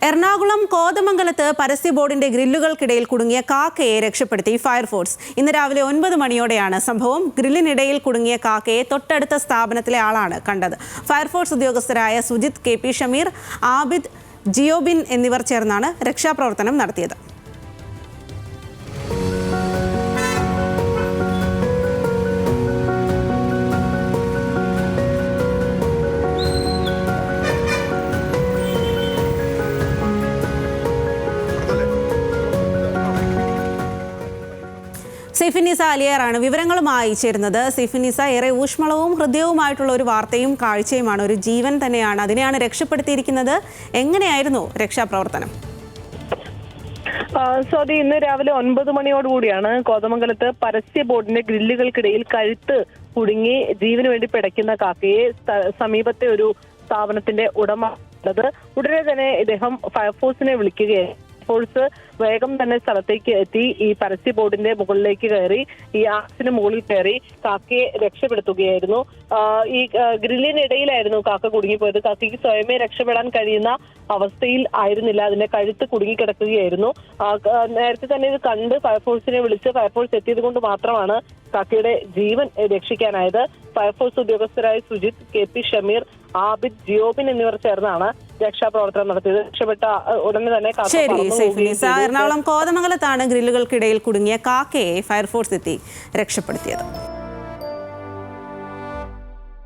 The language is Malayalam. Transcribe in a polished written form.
എറണാകുളം കോതമംഗലത്ത് പരസ്യ ബോർഡിന്റെ ഗ്രില്ലുകൾക്കിടയിൽ കുടുങ്ങിയ കാക്കയെ രക്ഷപ്പെടുത്തി ഫയർഫോഴ്സ്. ഇന്ന് രാവിലെ 9 മണിയോടെയാണ് സംഭവം. ഗ്രില്ലിനിടയിൽ കുടുങ്ങിയ കാക്കയെ തൊട്ടടുത്ത സ്ഥാപനത്തിലെ ആളാണ് കണ്ടത്. ഫയർഫോഴ്സ് ഉദ്യോഗസ്ഥരായ സുജിത്, KP ഷമീർ, ആബിദ്, ജിയോബിൻ എന്നിവർ ചേർന്നാണ് രക്ഷാപ്രവർത്തനം നടത്തിയത്. സൈഫിനിസ അലിയാറാണ് വിവരങ്ങളുമായി ചേരുന്നത്. സൈഫിനിസ, ഏറെ ഊഷ്മളവും ഹൃദയവുമായിട്ടുള്ള ഒരു വാർത്തയും കാഴ്ചയുമാണ്. ഒരു ജീവൻ തന്നെയാണ്, അതിനെയാണ് രക്ഷപ്പെടുത്തിയിരിക്കുന്നത്. എങ്ങനെയായിരുന്നു രക്ഷാപ്രവർത്തനം? സ്വാതി, ഇന്ന് രാവിലെ 9 മണിയോടുകൂടിയാണ് കോതമംഗലത്ത് പരസ്യ ബോർഡിന്റെ ഗ്രില്ലുകൾക്കിടയിൽ കഴുത്ത് കുടുങ്ങി ജീവന് വേണ്ടി പിടയ്ക്കുന്ന കാക്കയെ സമീപത്തെ ഒരു സ്ഥാപനത്തിന്റെ ഉടമ ഉടനെ തന്നെ ഇദ്ദേഹം ഫയർഫോഴ്സിനെ വിളിക്കുകയായിരുന്നു. ഫയർഫോഴ്സ് വേഗം തന്നെ സ്ഥലത്തേക്ക് എത്തി ഈ പരസ്യ ബോർഡിന്റെ മുകളിലേക്ക് കയറി, ഈ ആക്സിന് മുകളിൽ കയറി കാക്കയെ രക്ഷപ്പെടുത്തുകയായിരുന്നു. ഈ ഗ്രില്ലിനിടയിലായിരുന്നു കാക്ക കുടുങ്ങിപ്പോയത്. കാക്കയ്ക്ക് സ്വയമേ രക്ഷപ്പെടാൻ കഴിയുന്ന അവസ്ഥയിൽ ആയിരുന്നില്ല, അതിന്റെ കഴുത്ത് കുടുങ്ങിക്കിടക്കുകയായിരുന്നു. നേരത്തെ തന്നെ ഇത് കണ്ട് ഫയർഫോഴ്സിനെ വിളിച്ച് ഫയർഫോഴ്സ് എത്തിയത് കൊണ്ട് മാത്രമാണ് കാക്കയുടെ ജീവൻ രക്ഷിക്കാനായത്. ഫയർഫോഴ്സ് ഉദ്യോഗസ്ഥരായ സുജിത്, KP ഷമീർ, ആബിദ്, ജിയോബിൻ എന്നിവർ ചേർന്നാണ് രക്ഷാപ്രവർത്തനം നടത്തിയത്. രക്ഷപ്പെട്ട ഉടനെ തന്നെ എറണാകുളം കോതമംഗലത്താണ് ഗ്രില്ലുകൾക്കിടയിൽ കുടുങ്ങിയ കാക്കയെ ഫയർഫോഴ്സ് എത്തി രക്ഷപ്പെടുത്തിയത്.